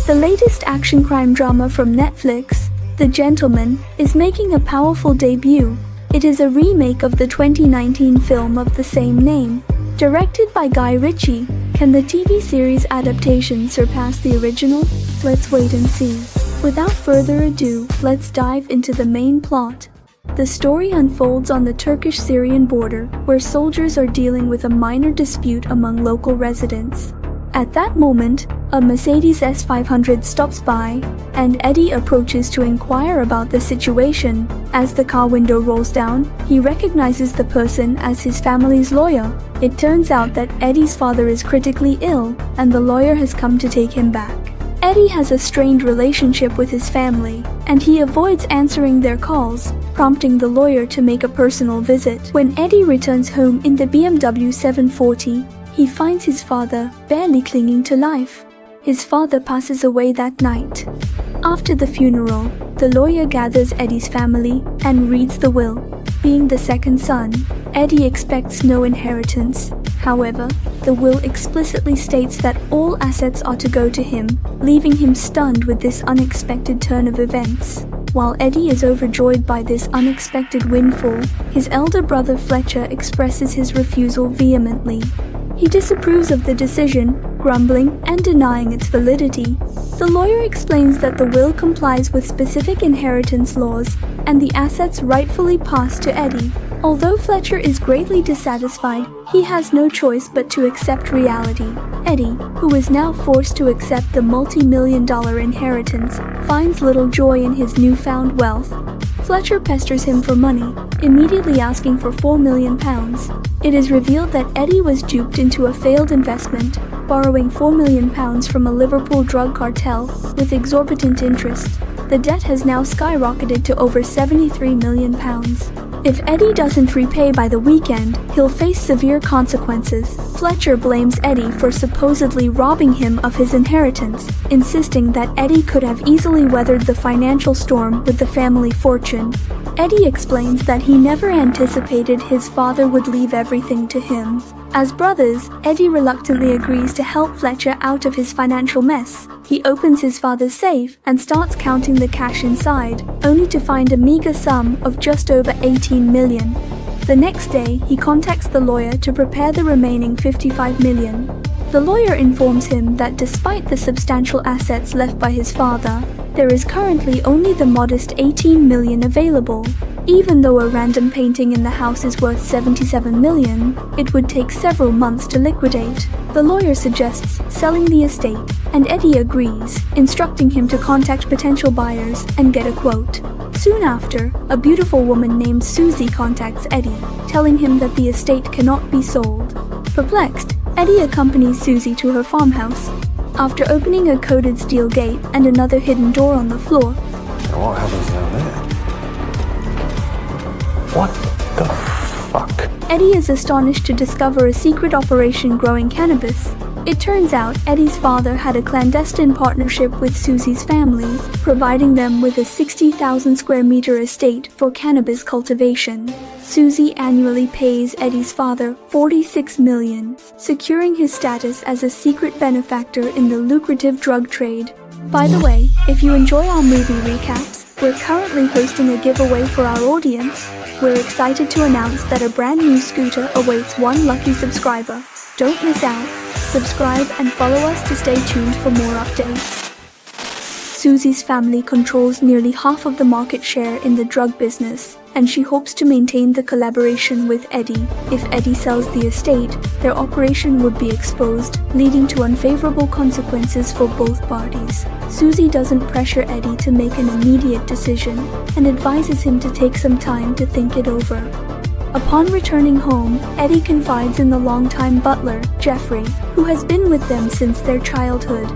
The latest action crime drama from Netflix, The Gentleman, is making a powerful debut. It is a remake of the 2019 film of the same name. Directed by Guy Ritchie, can the TV series adaptation surpass the original? Let's wait and see. Without further ado, let's dive into the main plot. The story unfolds on the Turkish-Syrian border, where soldiers are dealing with a minor dispute among local residents. At that moment, a Mercedes S500 stops by, and Eddie approaches to inquire about the situation. As the car window rolls down, he recognizes the person as his family's lawyer. It turns out that Eddie's father is critically ill, and the lawyer has come to take him back. Eddie has a strained relationship with his family, and he avoids answering their calls, prompting the lawyer to make a personal visit. When Eddie returns home in the BMW 740, he finds his father barely clinging to life. His father passes away that night. After the funeral, the lawyer gathers Eddie's family and reads the will. Being the second son, Eddie expects no inheritance. However, the will explicitly states that all assets are to go to him, leaving him stunned with this unexpected turn of events. While Eddie is overjoyed by this unexpected windfall, his elder brother Fletcher expresses his refusal vehemently. He disapproves of the decision, grumbling and denying its validity. The lawyer explains that the will complies with specific inheritance laws, and the assets rightfully pass to Eddie. Although Fletcher is greatly dissatisfied, he has no choice but to accept reality. Eddie, who is now forced to accept the multi-million-dollar inheritance, finds little joy in his newfound wealth. Fletcher pesters him for money, immediately asking for £4 million. It is revealed that Eddie was duped into a failed investment, borrowing £4 million from a Liverpool drug cartel with exorbitant interest. The debt has now skyrocketed to over £73 million. If Eddie doesn't repay by the weekend, he'll face severe consequences. Fletcher blames Eddie for supposedly robbing him of his inheritance, insisting that Eddie could have easily weathered the financial storm with the family fortune. Eddie explains that he never anticipated his father would leave everything to him. As brothers, Eddie reluctantly agrees to help Fletcher out of his financial mess. He opens his father's safe and starts counting the cash inside, only to find a meager sum of just over 18 million. The next day, he contacts the lawyer to prepare the remaining 55 million. The lawyer informs him that despite the substantial assets left by his father, there is currently only the modest 18 million available. Even though a random painting in the house is worth 77 million, it would take several months to liquidate. The lawyer suggests selling the estate, and Eddie agrees, instructing him to contact potential buyers and get a quote. Soon after, a beautiful woman named Susie contacts Eddie, telling him that the estate cannot be sold. Perplexed, Eddie accompanies Susie to her farmhouse. After opening a coded steel gate and another hidden door on the floor, now what happens down there? What the fuck? Eddie is astonished to discover a secret operation growing cannabis. It turns out Eddie's father had a clandestine partnership with Susie's family, providing them with a 60,000 square meter estate for cannabis cultivation. Susie annually pays Eddie's father $46 million, securing his status as a secret benefactor in the lucrative drug trade. By the way, if you enjoy our movie recaps, we're currently hosting a giveaway for our audience. We're excited to announce that a brand new scooter awaits one lucky subscriber. Don't miss out. Subscribe and follow us to stay tuned for more updates. Susie's family controls nearly half of the market share in the drug business, and she hopes to maintain the collaboration with Eddie. If Eddie sells the estate, their operation would be exposed, leading to unfavorable consequences for both parties. Susie doesn't pressure Eddie to make an immediate decision, and advises him to take some time to think it over. Upon returning home, Eddie confides in the longtime butler, Jeffrey, who has been with them since their childhood.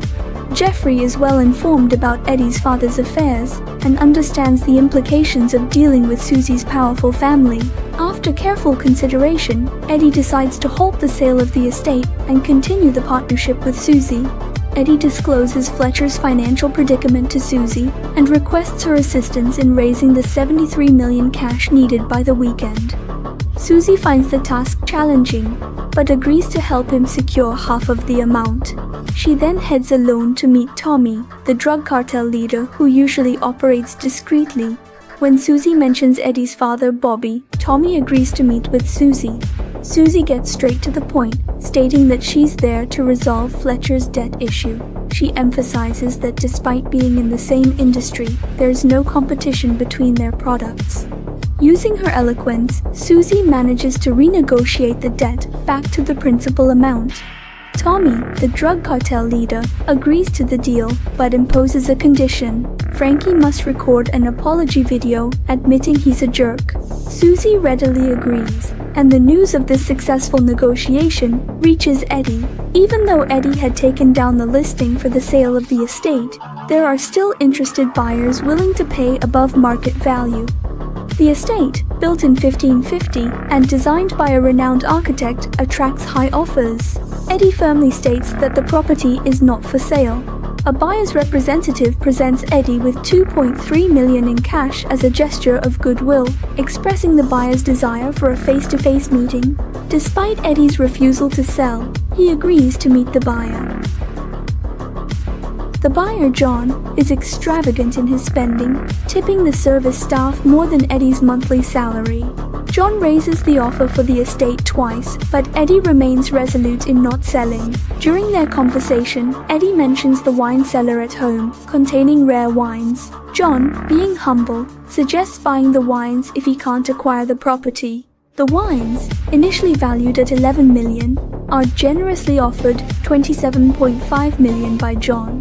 Jeffrey is well informed about Eddie's father's affairs and understands the implications of dealing with Susie's powerful family. After careful consideration, Eddie decides to halt the sale of the estate and continue the partnership with Susie. Eddie discloses Fletcher's financial predicament to Susie and requests her assistance in raising the $73 million cash needed by the weekend. Susie finds the task challenging, but agrees to help him secure half of the amount. She then heads alone to meet Tommy, the drug cartel leader who usually operates discreetly. When Susie mentions Eddie's father, Bobby, Tommy agrees to meet with Susie. Susie gets straight to the point, stating that she's there to resolve Fletcher's debt issue. She emphasizes that despite being in the same industry, there's no competition between their products. Using her eloquence, Susie manages to renegotiate the debt back to the principal amount. Tommy, the drug cartel leader, agrees to the deal but imposes a condition. Frankie must record an apology video admitting he's a jerk. Susie readily agrees, and the news of this successful negotiation reaches Eddie. Even though Eddie had taken down the listing for the sale of the estate, there are still interested buyers willing to pay above market value. The estate, built in 1550 and designed by a renowned architect, attracts high offers. Eddie firmly states that the property is not for sale. A buyer's representative presents Eddie with $2.3 million in cash as a gesture of goodwill, expressing the buyer's desire for a face-to-face meeting. Despite Eddie's refusal to sell, he agrees to meet the buyer. The buyer, John, is extravagant in his spending, tipping the service staff more than Eddie's monthly salary. John raises the offer for the estate twice, but Eddie remains resolute in not selling. During their conversation, Eddie mentions the wine cellar at home, containing rare wines. John, being humble, suggests buying the wines if he can't acquire the property. The wines, initially valued at $11 million, are generously offered $27.5 million by John.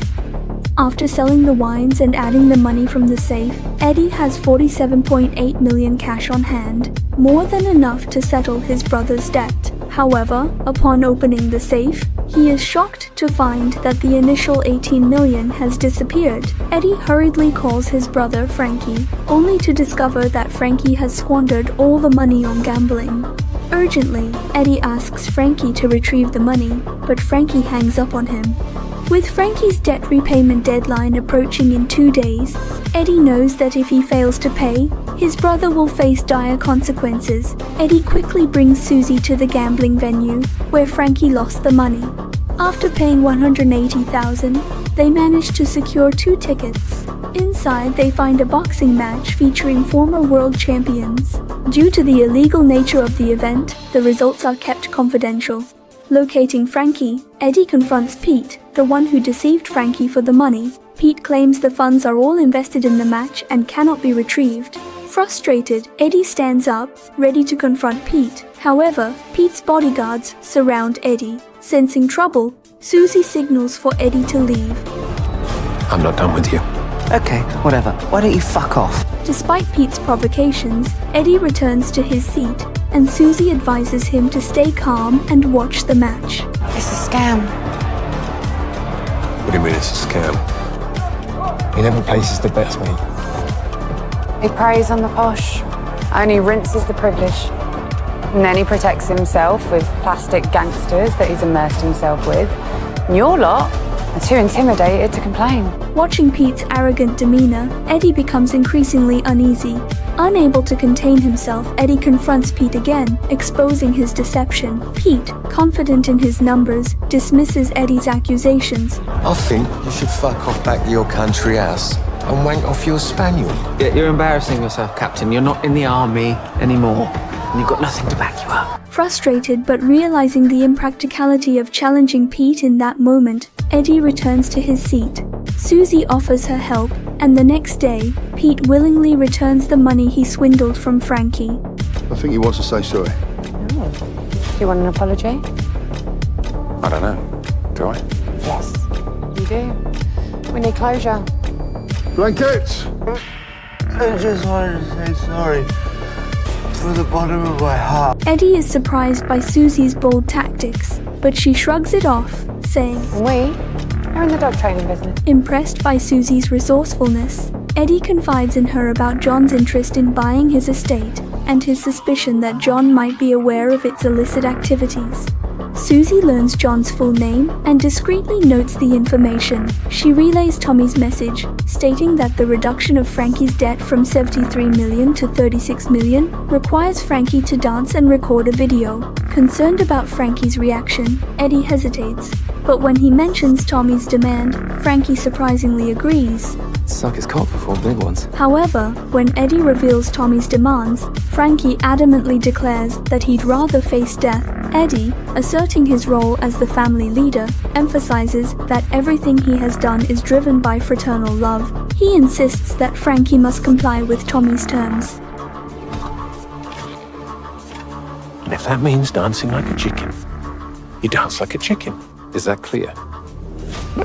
After selling the wines and adding the money from the safe, Eddie has $47.8 million cash on hand, more than enough to settle his brother's debt. However, upon opening the safe, he is shocked to find that the initial $18 million has disappeared. Eddie hurriedly calls his brother Frankie, only to discover that Frankie has squandered all the money on gambling. Urgently, Eddie asks Frankie to retrieve the money, but Frankie hangs up on him. With Frankie's debt repayment deadline approaching in 2 days, Eddie knows that if he fails to pay, his brother will face dire consequences. Eddie quickly brings Susie to the gambling venue, where Frankie lost the money. After paying $180,000, they manage to secure 2 tickets. Inside, they find a boxing match featuring former world champions. Due to the illegal nature of the event, the results are kept confidential. Locating Frankie, Eddie confronts Pete, the one who deceived Frankie for the money. Pete claims the funds are all invested in the match and cannot be retrieved. Frustrated, Eddie stands up, ready to confront Pete. However, Pete's bodyguards surround Eddie. Sensing trouble, Susie signals for Eddie to leave. I'm not done with you. Okay, whatever. Why don't you fuck off? Despite Pete's provocations, Eddie returns to his seat, and Susie advises him to stay calm and watch the match. It's a scam. What do you mean it's a scam? He never places the bets, mate. He preys on the posh, only rinses the privileged. And then he protects himself with plastic gangsters that he's immersed himself with. And your lot are too intimidated to complain. Watching Pete's arrogant demeanor, Eddie becomes increasingly uneasy. Unable to contain himself, Eddie confronts Pete again, exposing his deception. Pete, confident in his numbers, dismisses Eddie's accusations. I think you should fuck off back to your country house and wank off your spaniel. Yeah, you're embarrassing yourself, Captain. You're not in the army anymore, and you've got nothing to back you up. Frustrated but realizing the impracticality of challenging Pete in that moment, Eddie returns to his seat. Susie offers her help, and the next day, Pete willingly returns the money he swindled from Frankie. I think he wants to say sorry. Oh. Do you want an apology? I don't know. Do I? Yes, you do. We need closure. Blankets! I just wanted to say sorry from the bottom of my heart. Eddie is surprised by Susie's bold tactics, but she shrugs it off, saying, And we are in the dog training business. Impressed by Susie's resourcefulness, Eddie confides in her about John's interest in buying his estate and his suspicion that John might be aware of its illicit activities. Susie learns John's full name and discreetly notes the information. She relays Tommy's message, stating that the reduction of Frankie's debt from 73 million to 36 million requires Frankie to dance and record a video. Concerned about Frankie's reaction, Eddie hesitates, but when he mentions Tommy's demand, Frankie surprisingly agrees. Suck his cock for 4 big ones. However, when Eddie reveals Tommy's demands, Frankie adamantly declares that he'd rather face death. Eddie, asserting his role as the family leader, emphasizes that everything he has done is driven by fraternal love. He insists that Frankie must comply with Tommy's terms. And if that means dancing like a chicken, you dance like a chicken. Is that clear?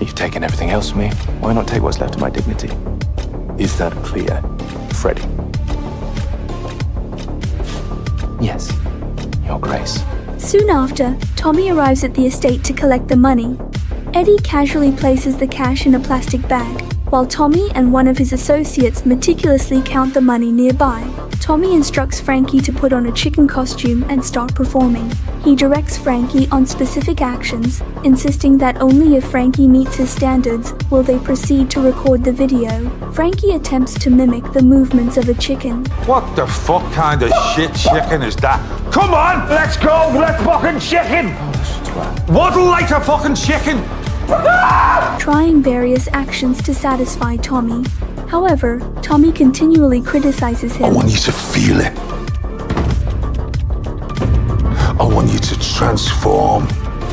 You've taken everything else from me. Why not take what's left of my dignity? Is that clear, Freddie? Yes, Your Grace. Soon after, Tommy arrives at the estate to collect the money. Eddie casually places the cash in a plastic bag, while Tommy and one of his associates meticulously count the money nearby. Tommy instructs Frankie to put on a chicken costume and start performing. He directs Frankie on specific actions, insisting that only if Frankie meets his standards will they proceed to record the video. Frankie attempts to mimic the movements of a chicken. What the fuck kind of shit chicken is that? Come on, let's go, let's fucking chicken! Waddle like a fucking chicken! Trying various actions to satisfy Tommy. However, Tommy continually criticizes him. I want you to feel it. I want you to transform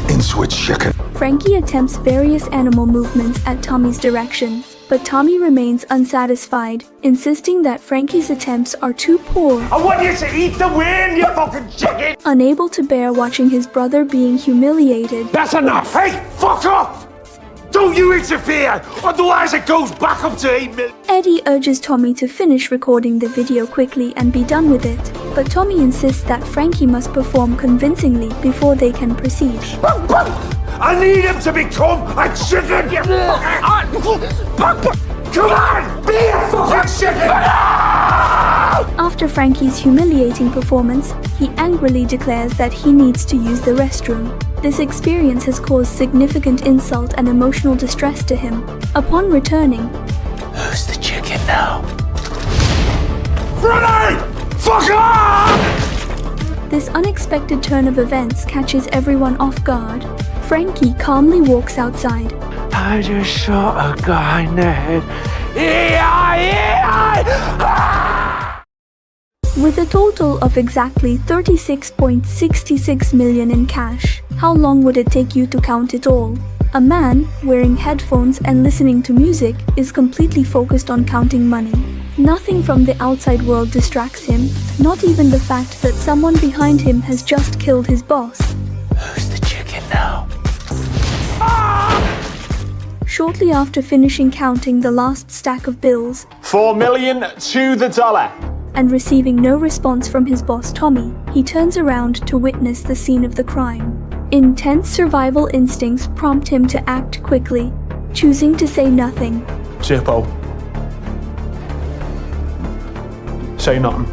into a chicken. Frankie attempts various animal movements at Tommy's direction, but Tommy remains unsatisfied, insisting that Frankie's attempts are too poor. I want you to eat the wind, you fucking chicken! Unable to bear watching his brother being humiliated, That's enough! Hey, fuck off! Don't you interfere, otherwise it goes back up to 8 million. Eddie urges Tommy to finish recording the video quickly and be done with it, but Tommy insists that Frankie must perform convincingly before they can proceed. I need him to become a chicken, you fucking... Come on, be a fucking chicken! After Frankie's humiliating performance, he angrily declares that he needs to use the restroom. This experience has caused significant insult and emotional distress to him. Upon returning, Who's the chicken now? Freddie! Fuck off! this unexpected turn of events catches everyone off guard. Frankie calmly walks outside. I just shot a guy in the head. With a total of exactly 36.66 million in cash, how long would it take you to count it all? A man, wearing headphones and listening to music, is completely focused on counting money. Nothing from the outside world distracts him, not even the fact that someone behind him has just killed his boss. Who's the chicken now? Shortly after finishing counting the last stack of bills, 4 million to the dollar. and receiving no response from his boss Tommy, he turns around to witness the scene of the crime. Intense survival instincts prompt him to act quickly, choosing to say nothing. Chippo. Say nothing.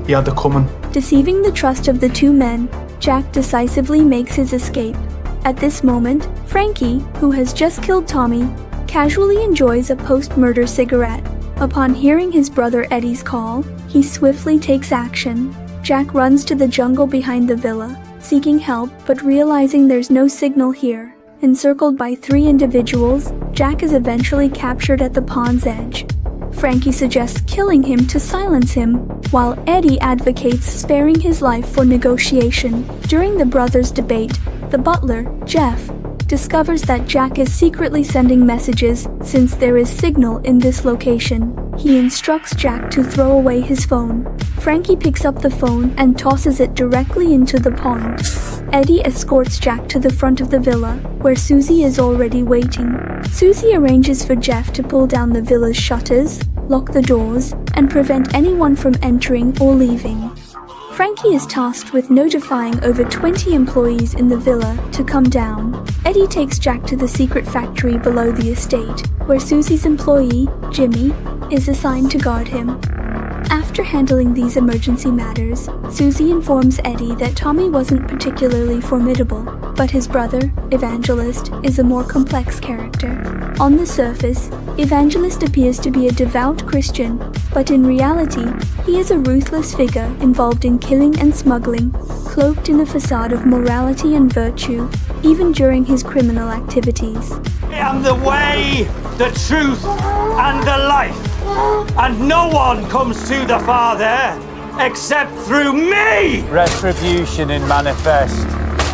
He had the coming. Deceiving the trust of the two men, Jack decisively makes his escape. At this moment, Frankie, who has just killed Tommy, casually enjoys a post-murder cigarette. Upon hearing his brother Eddie's call, he swiftly takes action. Jack runs to the jungle behind the villa, seeking help but realizing there's no signal here. Encircled by 3 individuals, Jack is eventually captured at the pond's edge. Frankie suggests killing him to silence him, while Eddie advocates sparing his life for negotiation. During the brothers' debate, the butler, Jeff, discovers that Jack is secretly sending messages since there is signal in this location. He instructs Jack to throw away his phone. Frankie picks up the phone and tosses it directly into the pond. Eddie escorts Jack to the front of the villa, where Susie is already waiting. Susie arranges for Jeff to pull down the villa's shutters, lock the doors, and prevent anyone from entering or leaving. Frankie is tasked with notifying over 20 employees in the villa to come down. Eddie takes Jack to the secret factory below the estate, where Susie's employee, Jimmy, is assigned to guard him. After handling these emergency matters, Susie informs Eddie that Tommy wasn't particularly formidable, but his brother, Evangelist, is a more complex character. On the surface, Evangelist appears to be a devout Christian, but in reality, he is a ruthless figure involved in killing and smuggling, cloaked in a facade of morality and virtue, even during his criminal activities. I am the way, the truth, and the life. And no one comes to the Father except through me! Retribution in manifest.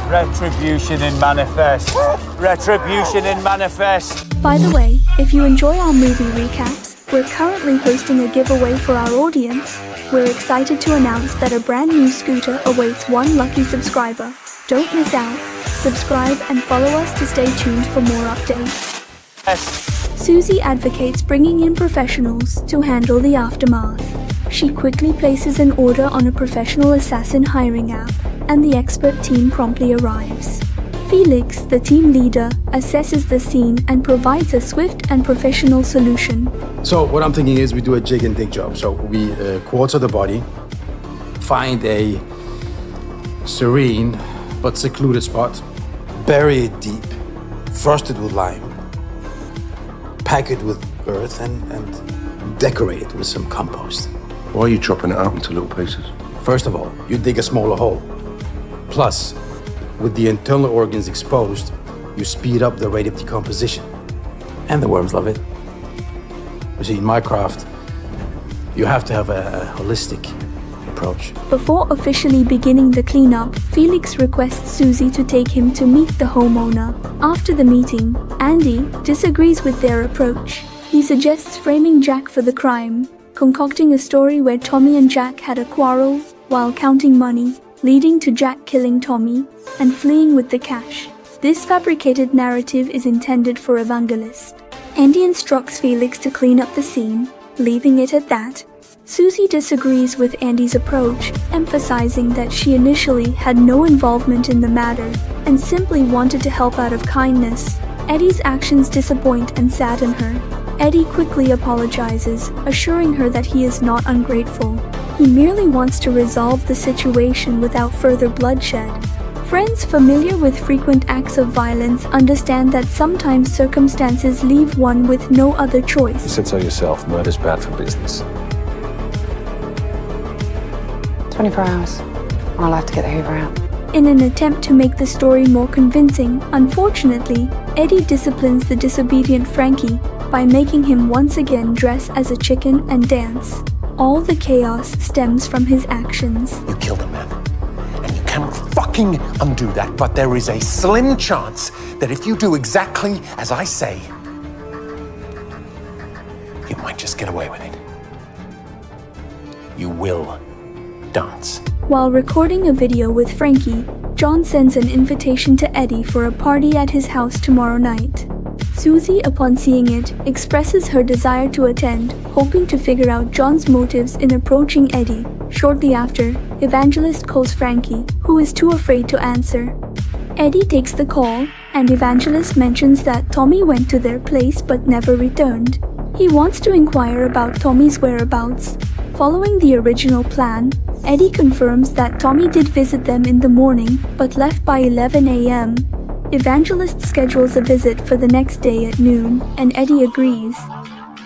Retribution in manifest. Retribution in manifest. By the way, if you enjoy our movie recaps, we're currently hosting a giveaway for our audience. We're excited to announce that a brand new scooter awaits one lucky subscriber. Don't miss out. Subscribe and follow us to stay tuned for more updates. Yes. Susie advocates bringing in professionals to handle the aftermath. She quickly places an order on a professional assassin hiring app, and the expert team promptly arrives. Felix, the team leader, assesses the scene and provides a swift and professional solution. So what I'm thinking is we do a jig and dig job. So we quarter the body, find a serene but secluded spot, bury it deep, frost it with lime, pack it with earth and decorate it with some compost. Why are you chopping it up into little pieces? First of all, you dig a smaller hole. Plus, with the internal organs exposed, you speed up the rate of decomposition. And the worms love it. You see, in my craft, you have to have a holistic approach. Before officially beginning the cleanup, Felix requests Susie to take him to meet the homeowner. After the meeting, Andy disagrees with their approach. He suggests framing Jack for the crime, concocting a story where Tommy and Jack had a quarrel while counting money, leading to Jack killing Tommy and fleeing with the cash. This fabricated narrative is intended for Evangelist. Andy instructs Felix to clean up the scene, leaving it at that. Susie disagrees with Andy's approach, emphasizing that she initially had no involvement in the matter and simply wanted to help out of kindness. Eddie's actions disappoint and sadden her. Eddie quickly apologizes, assuring her that he is not ungrateful. He merely wants to resolve the situation without further bloodshed. Friends familiar with frequent acts of violence understand that sometimes circumstances leave one with no other choice. You said so yourself, murder's bad for business. 24 hours, or I'll have to get the Hoover out. In an attempt to make the story more convincing, unfortunately, Eddie disciplines the disobedient Frankie by making him once again dress as a chicken and dance. All the chaos stems from his actions. You killed a man, and you cannot fucking undo that, but there is a slim chance that if you do exactly as I say, you might just get away with it. You will dance. While recording a video with Frankie, John sends an invitation to Eddie for a party at his house tomorrow night. Susie, upon seeing it, expresses her desire to attend, hoping to figure out John's motives in approaching Eddie. Shortly after, Evangelist calls Frankie, who is too afraid to answer. Eddie takes the call, and Evangelist mentions that Tommy went to their place but never returned. He wants to inquire about Tommy's whereabouts. Following the original plan, Eddie confirms that Tommy did visit them in the morning but left by 11 a.m. Evangelist schedules a visit for the next day at noon, and Eddie agrees.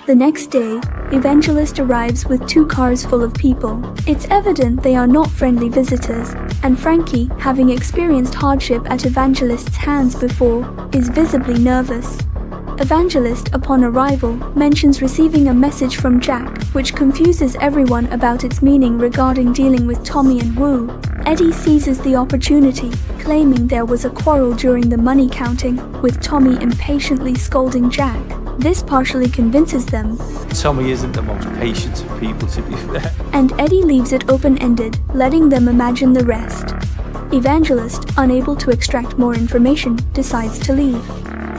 The next day, Evangelist arrives with 2 cars full of people. It's evident they are not friendly visitors, and Frankie, having experienced hardship at Evangelist's hands before, is visibly nervous. Evangelist, upon arrival, mentions receiving a message from Jack, which confuses everyone about its meaning regarding dealing with Tommy and Wu. Eddie seizes the opportunity, claiming there was a quarrel during the money counting, with Tommy impatiently scolding Jack. This partially convinces them. Tommy isn't the most patient of people, to be fair. And Eddie leaves it open-ended, letting them imagine the rest. Evangelist, unable to extract more information, decides to leave.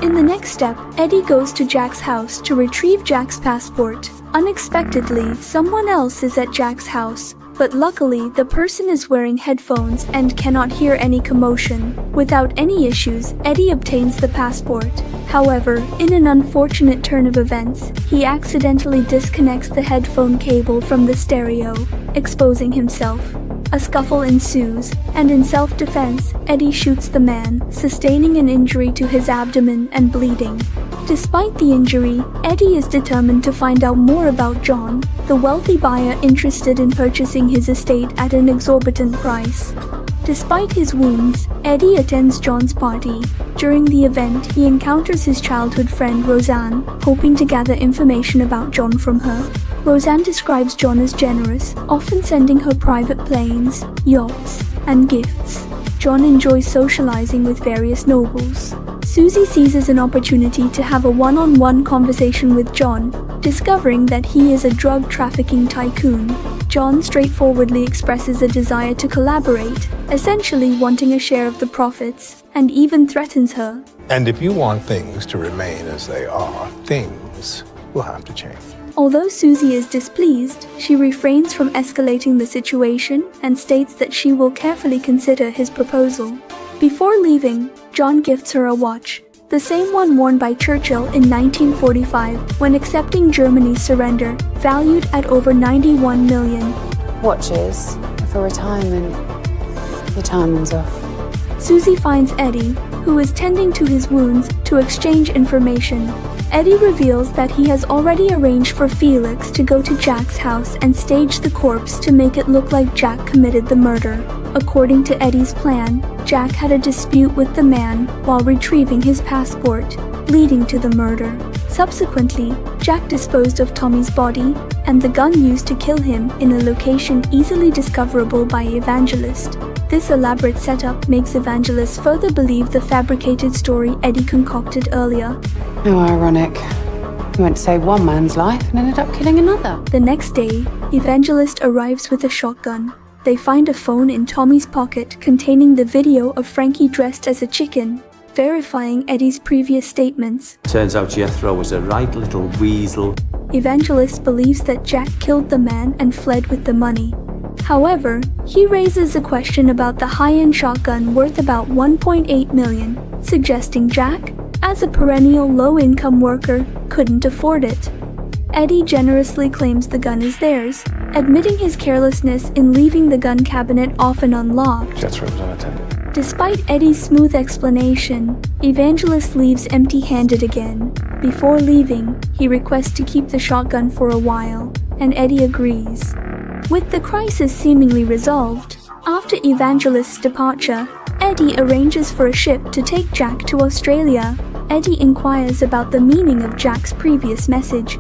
In the next step, Eddie goes to Jack's house to retrieve Jack's passport. Unexpectedly, someone else is at Jack's house, but luckily the person is wearing headphones and cannot hear any commotion. Without any issues, Eddie obtains the passport. However, in an unfortunate turn of events, he accidentally disconnects the headphone cable from the stereo, exposing himself. A scuffle ensues, and in self-defense, Eddie shoots the man, sustaining an injury to his abdomen and bleeding. Despite the injury, Eddie is determined to find out more about John, the wealthy buyer interested in purchasing his estate at an exorbitant price. Despite his wounds, Eddie attends John's party. During the event, he encounters his childhood friend Roseanne, hoping to gather information about John from her. Roseanne describes John as generous, often sending her private planes, yachts, and gifts. John enjoys socializing with various nobles. Susie seizes an opportunity to have a one-on-one conversation with John, discovering that he is a drug trafficking tycoon. John straightforwardly expresses a desire to collaborate, essentially wanting a share of the profits, and even threatens her. And if you want things to remain as they are, things will have to change. Although Susie is displeased, she refrains from escalating the situation and states that she will carefully consider his proposal. Before leaving, John gifts her a watch, the same one worn by Churchill in 1945 when accepting Germany's surrender, valued at over 91 million. Watches for retirement. Your timing's off. Susie finds Eddie, who is tending to his wounds, to exchange information. Eddie reveals that he has already arranged for Felix to go to Jack's house and stage the corpse to make it look like Jack committed the murder. According to Eddie's plan, Jack had a dispute with the man while retrieving his passport, leading to the murder. Subsequently, Jack disposed of Tommy's body and the gun used to kill him in a location easily discoverable by Evangelist. This elaborate setup makes Evangelist further believe the fabricated story Eddie concocted earlier. How ironic. He went to save one man's life and ended up killing another. The next day, Evangelist arrives with a shotgun. They find a phone in Tommy's pocket containing the video of Frankie dressed as a chicken, verifying Eddie's previous statements. Turns out Jethro was a right little weasel. Evangelist believes that Jack killed the man and fled with the money. However, he raises a question about the high-end shotgun worth about 1.8 million, suggesting Jack, as a perennial low-income worker, couldn't afford it. Eddie generously claims the gun is theirs, admitting his carelessness in leaving the gun cabinet often unlocked. Jethro was unattended. Despite Eddie's smooth explanation, Evangelist leaves empty-handed again. Before leaving, he requests to keep the shotgun for a while, and Eddie agrees. With the crisis seemingly resolved, after Evangelist's departure, Eddie arranges for a ship to take Jack to Australia. Eddie inquires about the meaning of Jack's previous message.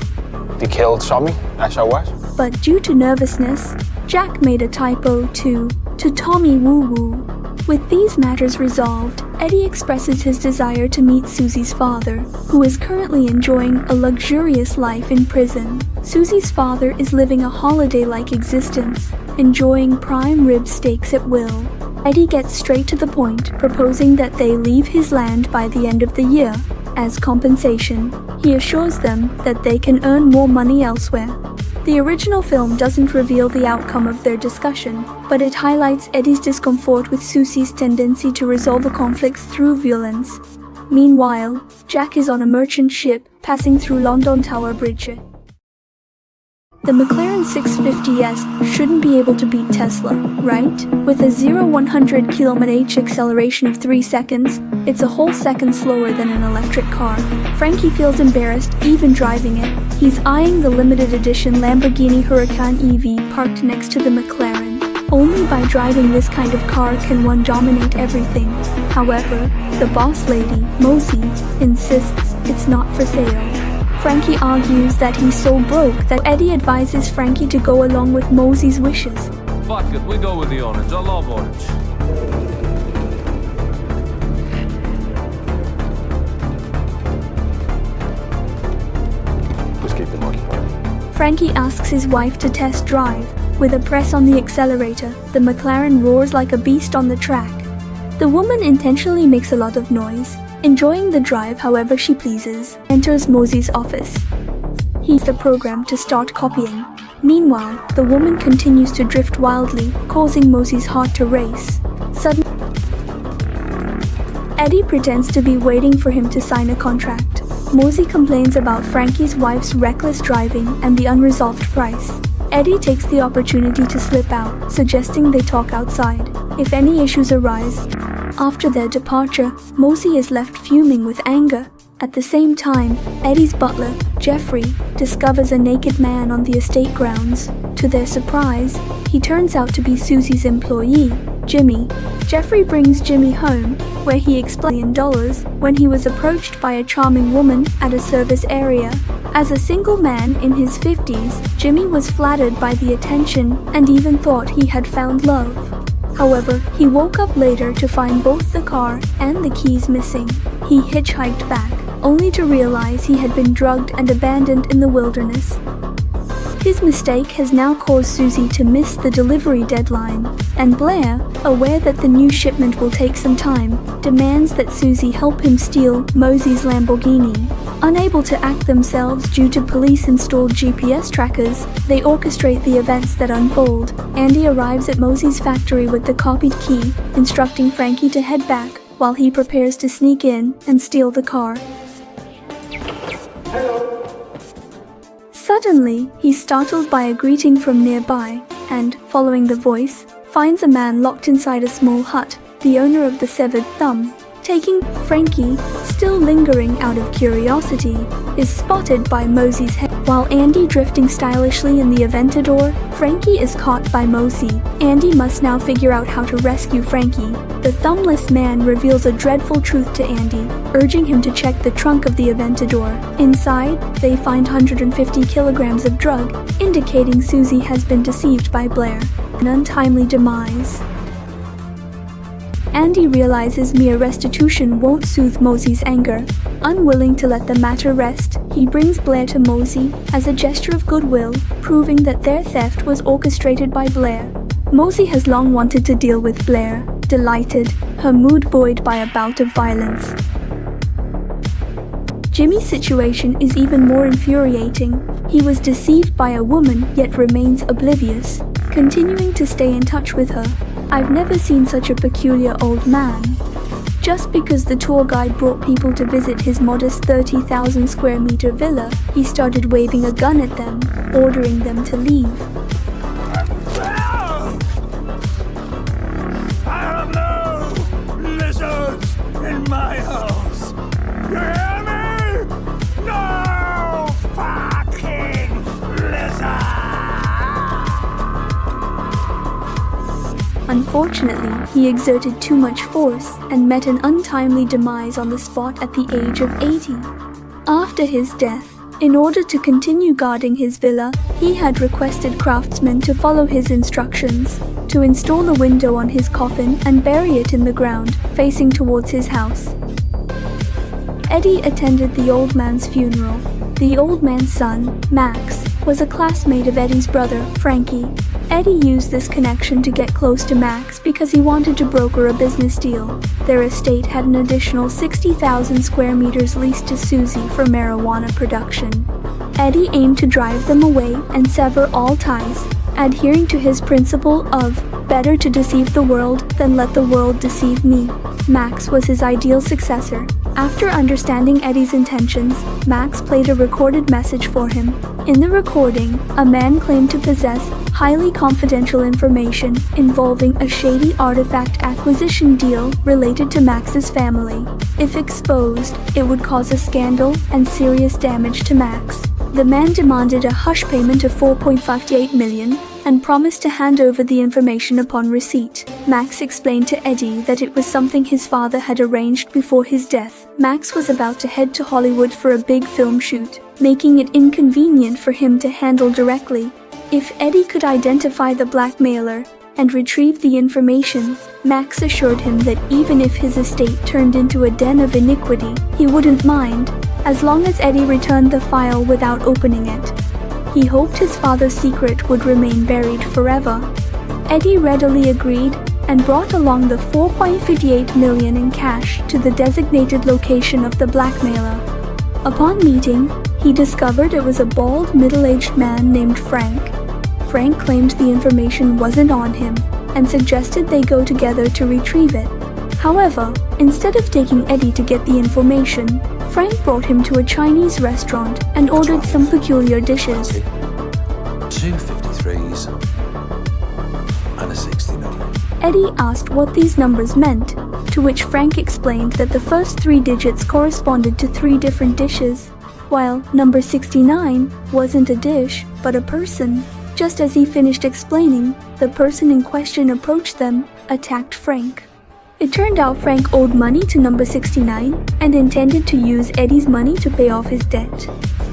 You killed Tommy? As I was? But due to nervousness, Jack made a typo to Tommy Woo Woo. With these matters resolved, Eddie expresses his desire to meet Susie's father, who is currently enjoying a luxurious life in prison. Susie's father is living a holiday-like existence, enjoying prime rib steaks at will. Eddie gets straight to the point, proposing that they leave his land by the end of the year. As compensation, he assures them that they can earn more money elsewhere. The original film doesn't reveal the outcome of their discussion, but it highlights Eddie's discomfort with Susie's tendency to resolve a conflict through violence. Meanwhile, Jack is on a merchant ship passing through London Tower Bridge. The McLaren 650S shouldn't be able to beat Tesla, right? With a 0-100 km/h acceleration of 3 seconds, it's a whole second slower than an electric car. Frankie feels embarrassed even driving it. He's eyeing the limited edition Lamborghini Huracan EV parked next to the McLaren. Only by driving this kind of car can one dominate everything. However, the boss lady, Mosey, insists it's not for sale. Frankie argues that he's so broke that Eddie advises Frankie to go along with Mosey's wishes. Fuck it, we go with the orange. I love orange. Just keep the money. Frankie asks his wife to test drive. With a press on the accelerator, the McLaren roars like a beast on the track. The woman intentionally makes a lot of noise, enjoying the drive however she pleases. Enters Mosey's office. He's the program to start copying. Meanwhile, the woman continues to drift wildly, causing Mosey's heart to race. Suddenly, Eddie pretends to be waiting for him to sign a contract. Mosey complains about Frankie's wife's reckless driving and the unresolved price. Eddie takes the opportunity to slip out, suggesting they talk outside, if any issues arise. After their departure, Mosey is left fuming with anger. At the same time, Eddie's butler, Jeffrey, discovers a naked man on the estate grounds. To their surprise, he turns out to be Susie's employee, Jimmy. Jeffrey brings Jimmy home, where he explains $1 when he was approached by a charming woman at a service area. As a single man in his 50s, Jimmy was flattered by the attention and even thought he had found love. However, he woke up later to find both the car and the keys missing. He hitchhiked back, only to realize he had been drugged and abandoned in the wilderness. His mistake has now caused Susie to miss the delivery deadline, and Blair, aware that the new shipment will take some time, demands that Susie help him steal Mosey's Lamborghini. Unable to act themselves due to police-installed GPS trackers, they orchestrate the events that unfold. Andy arrives at Mosey's factory with the copied key, instructing Frankie to head back, while he prepares to sneak in and steal the car. Suddenly, he's startled by a greeting from nearby, and, following the voice, finds a man locked inside a small hut, the owner of the severed thumb. Taking Frankie, still lingering out of curiosity, is spotted by Mosey's head. While Andy drifting stylishly in the Aventador, Frankie is caught by Mosey. Andy must now figure out how to rescue Frankie. The thumbless man reveals a dreadful truth to Andy, urging him to check the trunk of the Aventador. Inside, they find 150 kilograms of drug, indicating Susie has been deceived by Blair. An untimely demise. Andy realizes mere restitution won't soothe Mosey's anger. Unwilling to let the matter rest, he brings Blair to Mosey as a gesture of goodwill, proving that their theft was orchestrated by Blair. Mosey has long wanted to deal with Blair. Delighted, her mood buoyed by a bout of violence. Jimmy's situation is even more infuriating. He was deceived by a woman yet remains oblivious, continuing to stay in touch with her. I've never seen such a peculiar old man. Just because the tour guide brought people to visit his modest 30,000 square meter villa, he started waving a gun at them, ordering them to leave. I have no lizards in my house. You hear me? No fucking lizards! Unfortunately, he exerted too much force and met an untimely demise on the spot at the age of 80. After his death, in order to continue guarding his villa, he had requested craftsmen to follow his instructions, to install a window on his coffin and bury it in the ground, facing towards his house. Eddie attended the old man's funeral. The old man's son, Max, was a classmate of Eddie's brother, Frankie. Eddie used this connection to get close to Max because he wanted to broker a business deal. Their estate had an additional 60,000 square meters leased to Susie for marijuana production. Eddie aimed to drive them away and sever all ties, adhering to his principle of better to deceive the world than let the world deceive me. Max was his ideal successor. After understanding Eddie's intentions, Max played a recorded message for him. In the recording, a man claimed to possess highly confidential information involving a shady artifact acquisition deal related to Max's family. If exposed, it would cause a scandal and serious damage to Max. The man demanded a hush payment of $4.58 million and promised to hand over the information upon receipt. Max explained to Eddie that it was something his father had arranged before his death. Max was about to head to Hollywood for a big film shoot, making it inconvenient for him to handle directly. If Eddie could identify the blackmailer and retrieve the information, Max assured him that even if his estate turned into a den of iniquity, he wouldn't mind, as long as Eddie returned the file without opening it. He hoped his father's secret would remain buried forever. Eddie readily agreed and brought along the $4.58 million in cash to the designated location of the blackmailer. Upon meeting, he discovered it was a bald, middle-aged man named Frank. Frank claimed the information wasn't on him and suggested they go together to retrieve it. However, instead of taking Eddie to get the information, Frank brought him to a Chinese restaurant and ordered some peculiar dishes. 2 53s and a 69. Eddie asked what these numbers meant, to which Frank explained that the first 3 digits corresponded to 3 different dishes, while number 69 wasn't a dish, but a person. Just as he finished explaining, the person in question approached them, attacked Frank. It turned out Frank owed money to number 69 and intended to use Eddie's money to pay off his debt.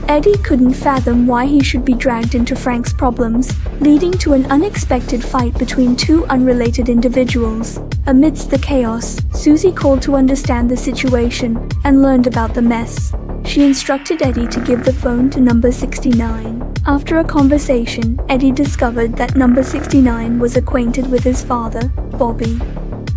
Eddie couldn't fathom why he should be dragged into Frank's problems, leading to an unexpected fight between 2 unrelated individuals. Amidst the chaos, Susie called to understand the situation and learned about the mess. She instructed Eddie to give the phone to number 69. After a conversation, Eddie discovered that number 69 was acquainted with his father, Bobby.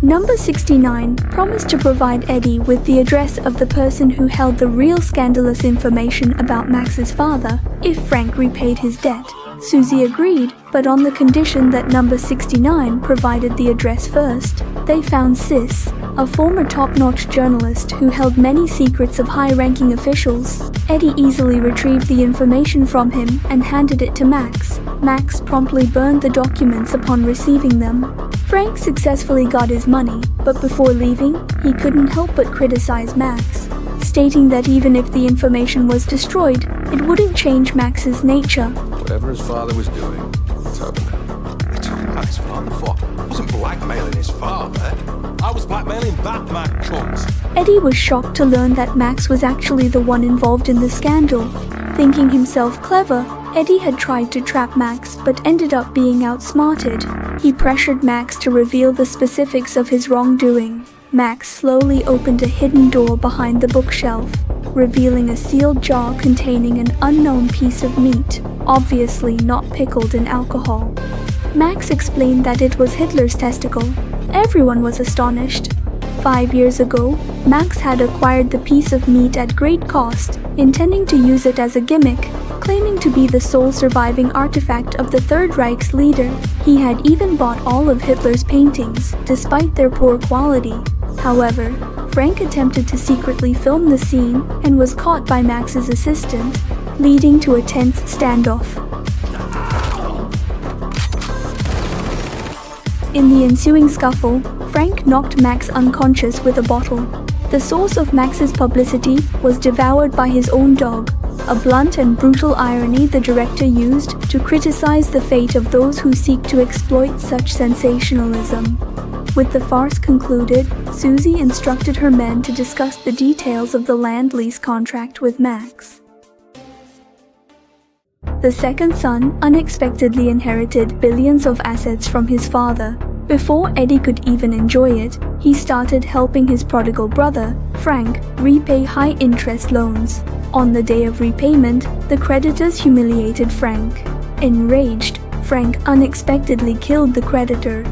Number 69 promised to provide Eddie with the address of the person who held the real scandalous information about Max's father if Frank repaid his debt. Susie agreed, but on the condition that number 69 provided the address first. They found Sis, a former top-notch journalist who held many secrets of high-ranking officials. Eddie easily retrieved the information from him and handed it to Max. Max promptly burned the documents upon receiving them. Frank successfully got his money, but before leaving, he couldn't help but criticize Max, stating that even if the information was destroyed, it wouldn't change Max's nature. Whatever his father was doing, it's over now. You're talking about his father for? I wasn't blackmailing his father. I was blackmailing Batman, cunt. Eddie was shocked to learn that Max was actually the one involved in the scandal. Thinking himself clever, Eddie had tried to trap Max but ended up being outsmarted. He pressured Max to reveal the specifics of his wrongdoing. Max slowly opened a hidden door behind the bookshelf, revealing a sealed jar containing an unknown piece of meat, obviously not pickled in alcohol. Max explained that it was Hitler's testicle. Everyone was astonished. 5 years ago, Max had acquired the piece of meat at great cost, intending to use it as a gimmick, claiming to be the sole surviving artifact of the Third Reich's leader. He had even bought all of Hitler's paintings, despite their poor quality. However, Frank attempted to secretly film the scene and was caught by Max's assistant, leading to a tense standoff. In the ensuing scuffle, Frank knocked Max unconscious with a bottle. The source of Max's publicity was devoured by his own dog, a blunt and brutal irony the director used to criticize the fate of those who seek to exploit such sensationalism. With the farce concluded, Susie instructed her men to discuss the details of the land lease contract with Max. The second son unexpectedly inherited billions of assets from his father. Before Eddie could even enjoy it, he started helping his prodigal brother, Frank, repay high-interest loans. On the day of repayment, the creditors humiliated Frank. Enraged, Frank unexpectedly killed the creditor.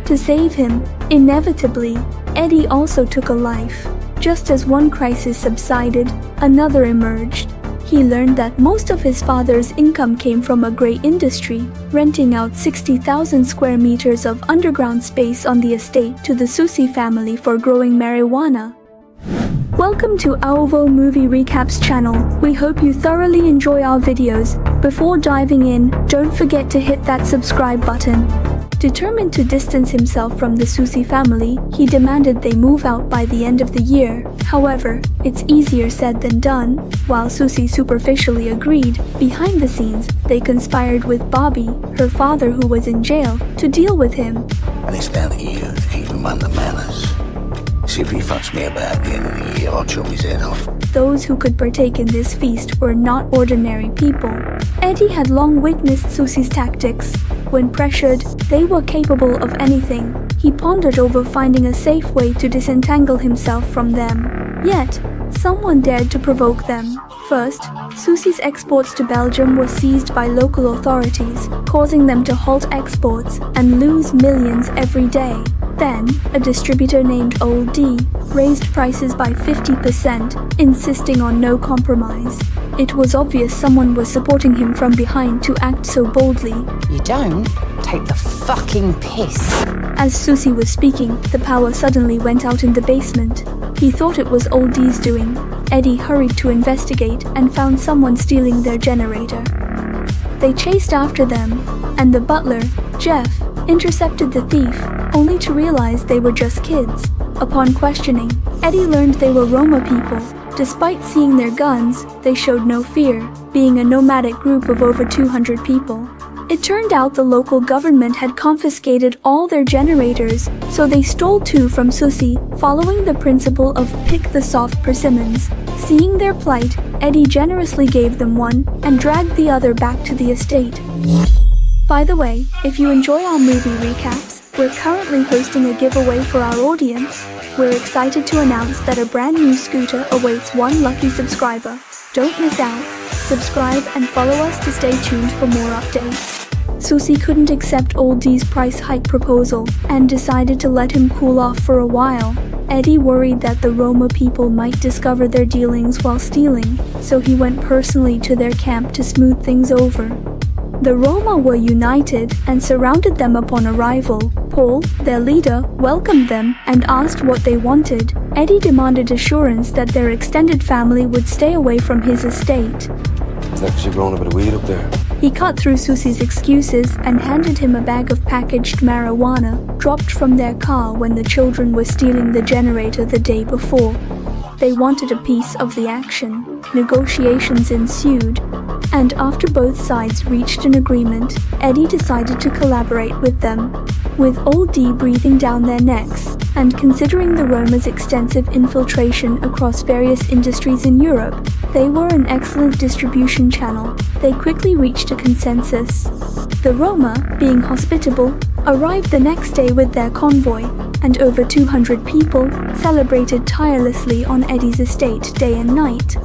To save him, inevitably, Eddie also took a life. Just as one crisis subsided, another emerged. He learned that most of his father's income came from a grey industry, renting out 60,000 square meters of underground space on the estate to the Susi family for growing marijuana. Welcome to Aovo Movie Recaps channel. We hope you thoroughly enjoy our videos. Before diving in, don't forget to hit that subscribe button. Determined to distance himself from the Susi family, he demanded they move out by the end of the year. However, it's easier said than done. While Susi superficially agreed, behind the scenes, they conspired with Bobby, her father who was in jail, to deal with him. And it's down to you to keep him under manners. See if he fucks me about at the end of the year, I'll chop his head off. Those who could partake in this feast were not ordinary people. Eddie had long witnessed Susi's tactics. When pressured, they were capable of anything. He pondered over finding a safe way to disentangle himself from them. Yet, someone dared to provoke them. First, Susie's exports to Belgium were seized by local authorities, causing them to halt exports and lose millions every day. Then, a distributor named Old D raised prices by 50%, insisting on no compromise. It was obvious someone was supporting him from behind to act so boldly. You don't take the fucking piss. As Susie was speaking, the power suddenly went out in the basement. He thought it was Old D's doing. Eddie hurried to investigate and found someone stealing their generator. They chased after them, and the butler, Jeff, intercepted the thief, only to realize they were just kids. Upon questioning, Eddie learned they were Roma people. Despite seeing their guns, they showed no fear, being a nomadic group of over 200 people. It turned out the local government had confiscated all their generators, so they stole 2 from Susie, following the principle of pick the soft persimmons. Seeing their plight, Eddie generously gave them one and dragged the other back to the estate. By the way, if you enjoy our movie recaps, we're currently hosting a giveaway for our audience. We're excited to announce that a brand new scooter awaits one lucky subscriber. Don't miss out. Subscribe and follow us to stay tuned for more updates. Susie couldn't accept Old D's price hike proposal and decided to let him cool off for a while. Eddie worried that the Roma people might discover their dealings while stealing, so he went personally to their camp to smooth things over. The Roma were united and surrounded them upon arrival. Paul, their leader, welcomed them and asked what they wanted. Eddie demanded assurance that their extended family would stay away from his estate. Is that 'cause you're growing a bit of weed up there? He cut through Susie's excuses and handed him a bag of packaged marijuana dropped from their car when the children were stealing the generator the day before. They wanted a piece of the action. Negotiations ensued, and after both sides reached an agreement, Eddie decided to collaborate with them. With Old D breathing down their necks, and considering the Roma's extensive infiltration across various industries in Europe, they were an excellent distribution channel. They quickly reached a consensus. The Roma, being hospitable, arrived the next day with their convoy, and over 200 people celebrated tirelessly on Eddie's estate day and night.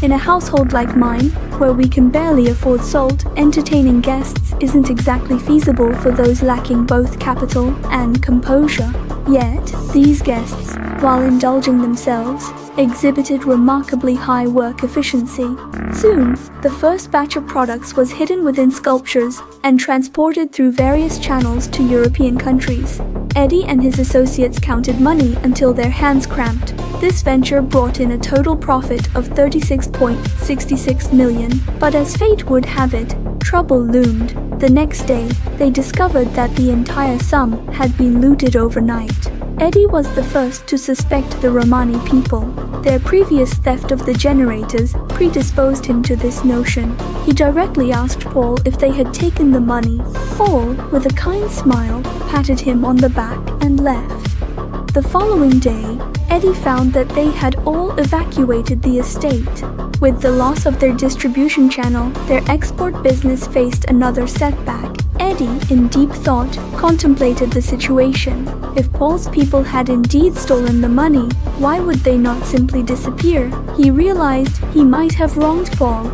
In a household like mine, where we can barely afford salt, entertaining guests isn't exactly feasible for those lacking both capital and composure. Yet, these guests, while indulging themselves, exhibited remarkably high work efficiency. Soon, the first batch of products was hidden within sculptures and transported through various channels to European countries. Eddie and his associates counted money until their hands cramped. This venture brought in a total profit of 36.66 million, but as fate would have it, trouble loomed. The next day, they discovered that the entire sum had been looted overnight. Eddie was the first to suspect the Romani people. Their previous theft of the generators predisposed him to this notion. He directly asked Paul if they had taken the money. Paul, with a kind smile, patted him on the back and left. The following day, Eddie found that they had all evacuated the estate. With the loss of their distribution channel, their export business faced another setback. Eddie, in deep thought, contemplated the situation. If Paul's people had indeed stolen the money, why would they not simply disappear? He realized he might have wronged Paul.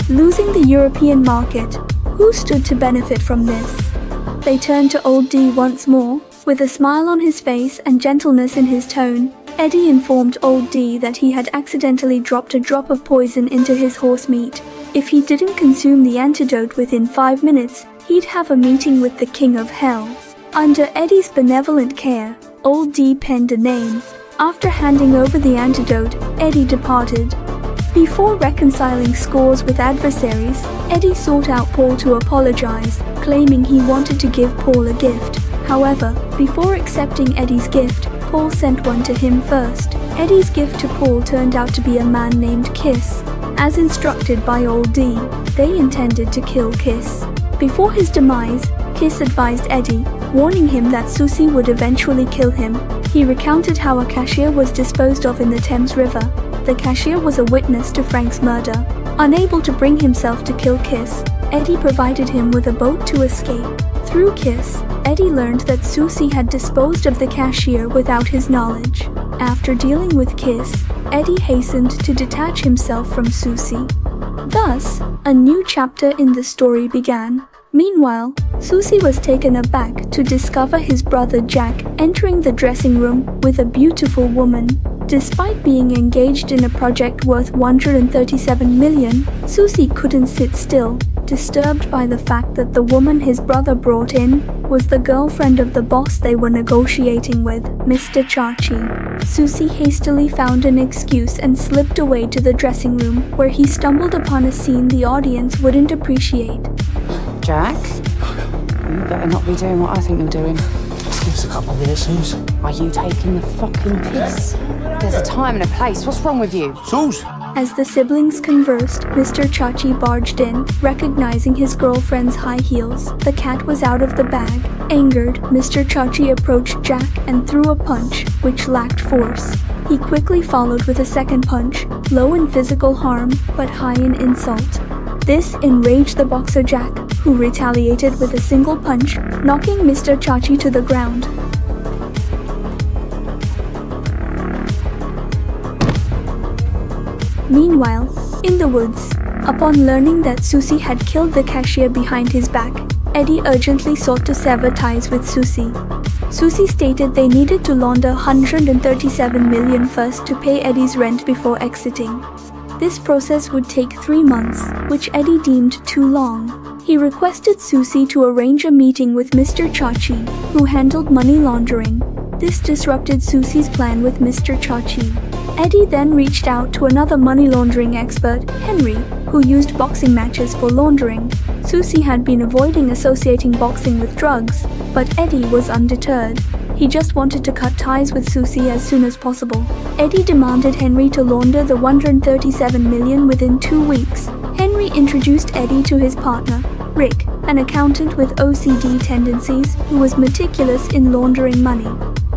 Losing the European market, who stood to benefit from this? They turned to Old D once more. With a smile on his face and gentleness in his tone, Eddie informed Old D that he had accidentally dropped a drop of poison into his horse meat. If he didn't consume the antidote within 5 minutes, he'd have a meeting with the King of Hell. Under Eddie's benevolent care, Old D penned a name. After handing over the antidote, Eddie departed. Before reconciling scores with adversaries, Eddie sought out Paul to apologize, claiming he wanted to give Paul a gift. However, before accepting Eddie's gift, Paul sent one to him first. Eddie's gift to Paul turned out to be a man named Kiss. As instructed by Old D, they intended to kill Kiss. Before his demise, Kiss advised Eddie, warning him that Susie would eventually kill him. He recounted how a cashier was disposed of in the Thames River. The cashier was a witness to Frank's murder. Unable to bring himself to kill Kiss, Eddie provided him with a boat to escape. Through Kiss, Eddie learned that Susie had disposed of the cashier without his knowledge. After dealing with Kiss, Eddie hastened to detach himself from Susie. Thus, a new chapter in the story began. Meanwhile, Susie was taken aback to discover his brother Jack entering the dressing room with a beautiful woman. Despite being engaged in a project worth $137 million, Susie couldn't sit still, disturbed by the fact that the woman his brother brought in was the girlfriend of the boss they were negotiating with, Mr. Chachi. Susie hastily found an excuse and slipped away to the dressing room, where he stumbled upon a scene the audience wouldn't appreciate. Jack, you better not be doing what I think you're doing. Just give us a couple of minutes, Suze. Are you taking the fucking piss? There's a time and a place. What's wrong with you? Suze! As the siblings conversed, Mr. Chachi barged in, recognizing his girlfriend's high heels. The cat was out of the bag. Angered, Mr. Chachi approached Jack and threw a punch, which lacked force. He quickly followed with a second punch, low in physical harm, but high in insult. This enraged the boxer Jack, who retaliated with a single punch, knocking Mr. Chachi to the ground. Meanwhile, in the woods, upon learning that Susie had killed the cashier behind his back, Eddie urgently sought to sever ties with Susie. Susie stated they needed to launder $137 million first to pay Eddie's rent before exiting. This process would take 3 months, which Eddie deemed too long. He requested Susie to arrange a meeting with Mr. Chachi, who handled money laundering. This disrupted Susie's plan with Mr. Chachi. Eddie then reached out to another money laundering expert, Henry, who used boxing matches for laundering. Susie had been avoiding associating boxing with drugs, but Eddie was undeterred. He just wanted to cut ties with Susie as soon as possible. Eddie demanded Henry to launder the $137 million within 2 weeks. Henry introduced Eddie to his partner, Rick, an accountant with OCD tendencies who was meticulous in laundering money.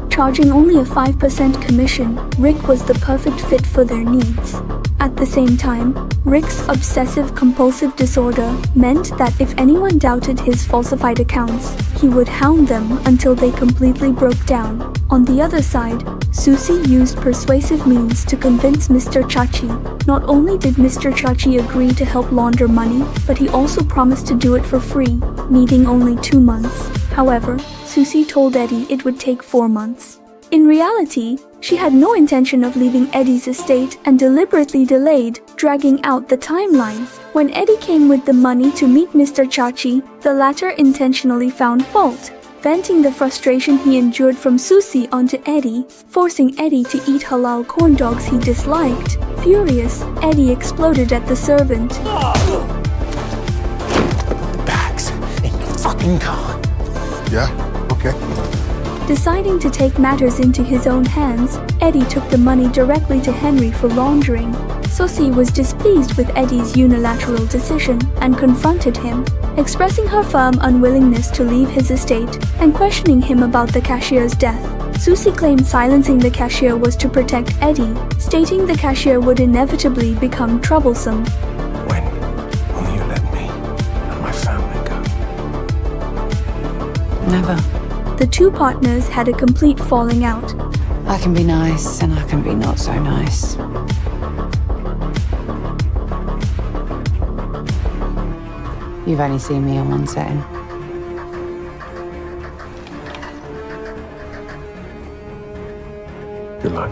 Charging only a 5% commission, Rick was the perfect fit for their needs. At the same time, Rick's obsessive-compulsive disorder meant that if anyone doubted his falsified accounts, he would hound them until they completely broke down. On the other side, Susie used persuasive means to convince Mr. Chachi. Not only did Mr. Chachi agree to help launder money, but he also promised to do it for free, needing only 2 months. However, Susie told Eddie it would take 4 months. In reality, she had no intention of leaving Eddie's estate and deliberately delayed, dragging out the timeline. When Eddie came with the money to meet Mr. Chachi, the latter intentionally found fault, venting the frustration he endured from Susie onto Eddie, forcing Eddie to eat halal corn dogs he disliked. Furious, Eddie exploded at the servant. Bags in the fucking car. Yeah? Okay. Deciding to take matters into his own hands, Eddie took the money directly to Henry for laundering. Susie was displeased with Eddie's unilateral decision and confronted him, expressing her firm unwillingness to leave his estate and questioning him about the cashier's death. Susie claimed silencing the cashier was to protect Eddie, stating the cashier would inevitably become troublesome. When will you let me and my family go? Never. The two partners had a complete falling out. I can be nice and I can be not so nice. You've only seen me in one setting. Good luck.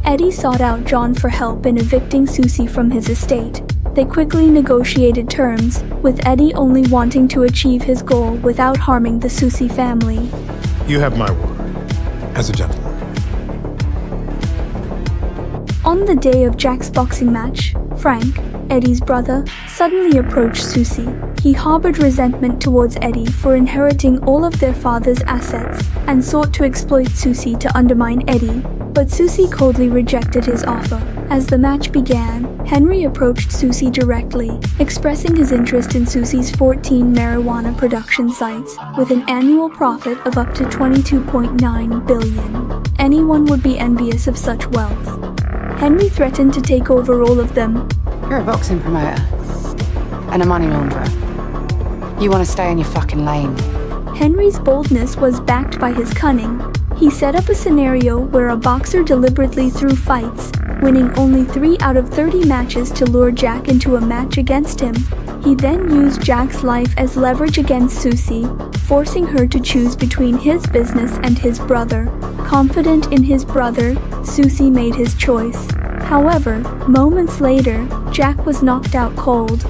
Eddie sought out John for help in evicting Susie from his estate. They quickly negotiated terms, with Eddie only wanting to achieve his goal without harming the Susie family. You have my word, as a gentleman. On the day of Jack's boxing match, Frank, Eddie's brother, suddenly approached Susie. He harbored resentment towards Eddie for inheriting all of their father's assets and sought to exploit Susie to undermine Eddie, but Susie coldly rejected his offer. As the match began, Henry approached Susie directly, expressing his interest in Susie's 14 marijuana production sites with an annual profit of up to $22.9 billion. Anyone would be envious of such wealth. Henry threatened to take over all of them. You're a boxing promoter and a money launderer. You want to stay in your fucking lane. Henry's boldness was backed by his cunning. He set up a scenario where a boxer deliberately threw fights, winning only 3 out of 30 matches to lure Jack into a match against him. He then used Jack's life as leverage against Susie, forcing her to choose between his business and his brother. Confident in his brother, Susie made his choice. However, moments later, Jack was knocked out cold.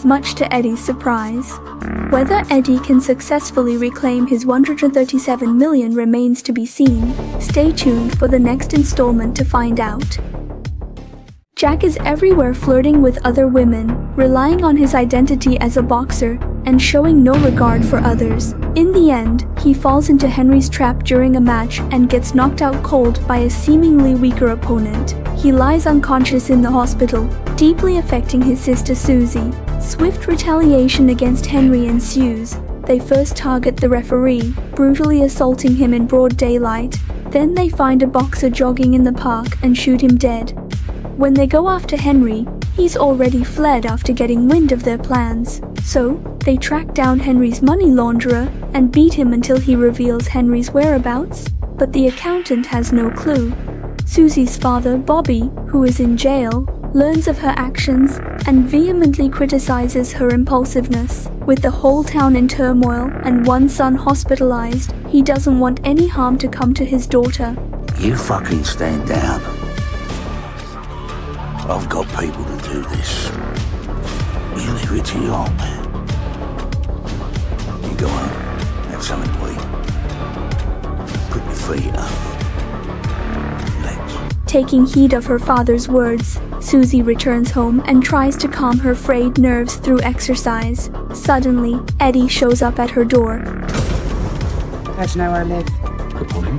Much to Eddie's surprise. Whether Eddie can successfully reclaim his $137 million remains to be seen. Stay tuned for the next installment to find out. Jack is everywhere flirting with other women, relying on his identity as a boxer, and showing no regard for others. In the end, he falls into Henry's trap during a match and gets knocked out cold by a seemingly weaker opponent. He lies unconscious in the hospital, deeply affecting his sister Susie. Swift retaliation against Henry ensues. They first target the referee, brutally assaulting him in broad daylight. Then they find a boxer jogging in the park and shoot him dead. When they go after Henry, he's already fled after getting wind of their plans. So, they track down Henry's money launderer and beat him until he reveals Henry's whereabouts, but the accountant has no clue. Susie's father, Bobby, who is in jail, learns of her actions and vehemently criticizes her impulsiveness. With the whole town in turmoil and one son hospitalized, he doesn't want any harm to come to his daughter. You fucking stand down. I've got people to do this. You leave it to your old man. You go home, have something to eat. Put your feet up. Let's. Taking heed of her father's words, Susie returns home and tries to calm her frayed nerves through exercise. Suddenly, Eddie shows up at her door. How do you know where I live? Good morning.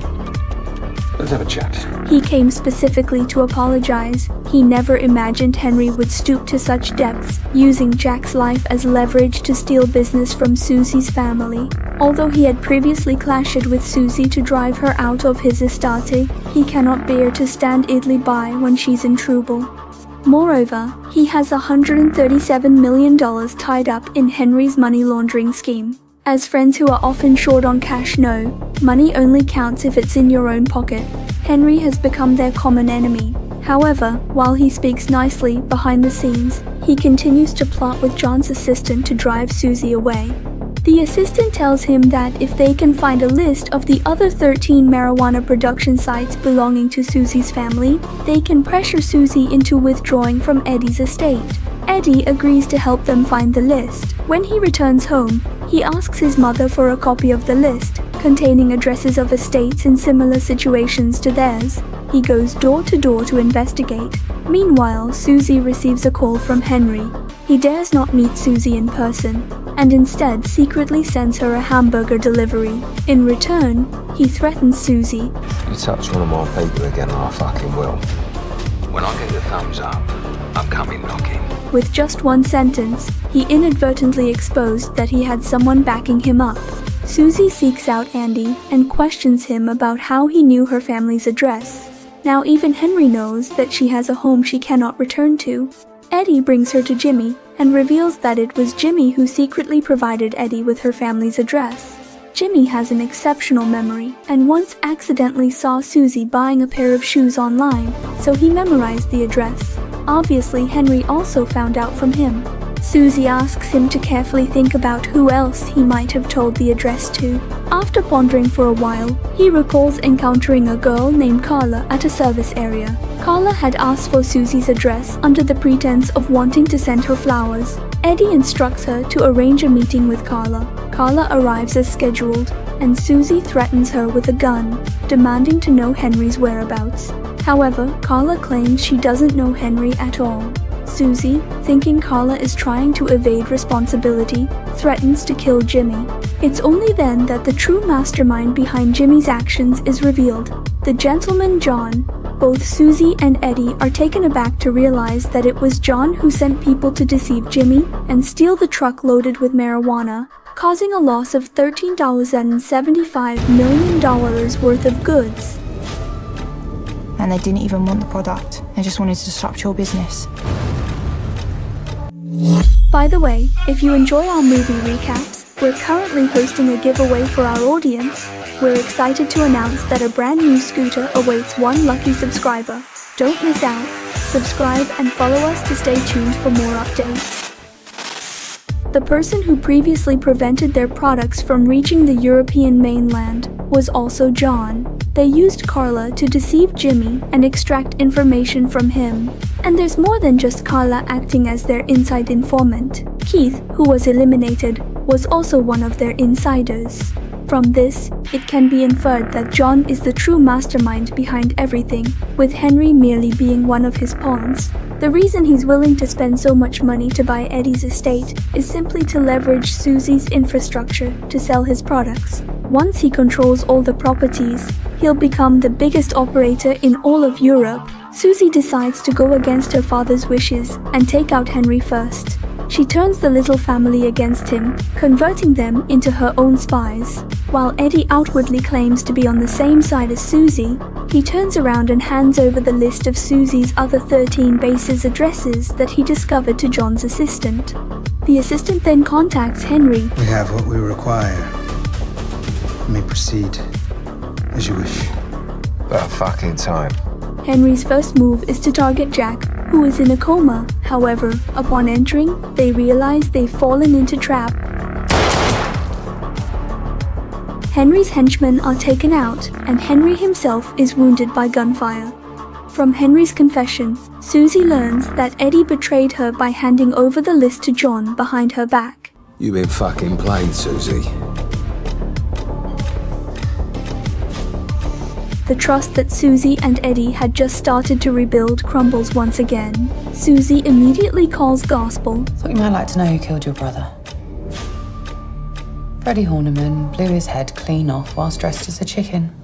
Let's have a chat. He came specifically to apologize. He never imagined Henry would stoop to such depths, using Jack's life as leverage to steal business from Susie's family. Although he had previously clashed with Susie to drive her out of his estate, he cannot bear to stand idly by when she's in trouble. Moreover, he has $137 million tied up in Henry's money laundering scheme. As friends who are often short on cash know, money only counts if it's in your own pocket. Henry has become their common enemy. However, while he speaks nicely behind the scenes, he continues to plot with John's assistant to drive Susie away. The assistant tells him that if they can find a list of the other 13 marijuana production sites belonging to Susie's family, they can pressure Susie into withdrawing from Eddie's estate. Eddie agrees to help them find the list. When he returns home, he asks his mother for a copy of the list, containing addresses of estates in similar situations to theirs. He goes door to door to investigate. Meanwhile, Susie receives a call from Henry. He dares not meet Susie in person, and instead secretly sends her a hamburger delivery. In return, he threatens Susie. You touch one of my people again and I fucking will. When I get the thumbs up, I'm coming knocking. With just one sentence, he inadvertently exposed that he had someone backing him up. Susie seeks out Andy and questions him about how he knew her family's address. Now even Henry knows that she has a home she cannot return to. Eddie brings her to Jimmy and reveals that it was Jimmy who secretly provided Eddie with her family's address. Jimmy has an exceptional memory and once accidentally saw Susie buying a pair of shoes online, so he memorized the address. Obviously, Henry also found out from him. Susie asks him to carefully think about who else he might have told the address to. After pondering for a while, he recalls encountering a girl named Carla at a service area. Carla had asked for Susie's address under the pretense of wanting to send her flowers. Eddie instructs her to arrange a meeting with Carla. Carla arrives as scheduled, and Susie threatens her with a gun, demanding to know Henry's whereabouts. However, Carla claims she doesn't know Henry at all. Susie, thinking Carla is trying to evade responsibility, threatens to kill Jimmy. It's only then that the true mastermind behind Jimmy's actions is revealed, the gentleman John. Both Susie and Eddie are taken aback to realize that it was John who sent people to deceive Jimmy and steal the truck loaded with marijuana, causing a loss of $13.75 million worth of goods. And they didn't even want the product, they just wanted to disrupt your business. By the way, if you enjoy our movie recaps, we're currently hosting a giveaway for our audience. we're excited to announce that a brand new scooter awaits one lucky subscriber. Don't miss out. Subscribe and follow us to stay tuned for more updates. The person who previously prevented their products from reaching the European mainland was also John. They used Carla to deceive Jimmy and extract information from him. And there's more than just Carla acting as their inside informant. Keith, who was eliminated, was also one of their insiders. From this, it can be inferred that John is the true mastermind behind everything, with Henry merely being one of his pawns. The reason he's willing to spend so much money to buy Eddie's estate is simply to leverage Susie's infrastructure to sell his products. Once he controls all the properties, he'll become the biggest operator in all of Europe. Susie decides to go against her father's wishes and take out Henry first. She turns the little family against him, converting them into her own spies. While Eddie outwardly claims to be on the same side as Susie, he turns around and hands over the list of Susie's other 13 bases' addresses that he discovered to John's assistant. The assistant then contacts Henry. We have what we require. You may proceed as you wish. About fucking time. Henry's first move is to target Jack, who is in a coma. However, upon entering, they realize they've fallen into trap. Henry's henchmen are taken out, and Henry himself is wounded by gunfire. From Henry's confession, Susie learns that Eddie betrayed her by handing over the list to John behind her back. You've been fucking played, Susie. The trust that Susie and Eddie had just started to rebuild crumbles once again. Susie immediately calls Gospel. Thought you might like to know who killed your brother. Freddie Horniman blew his head clean off whilst dressed as a chicken.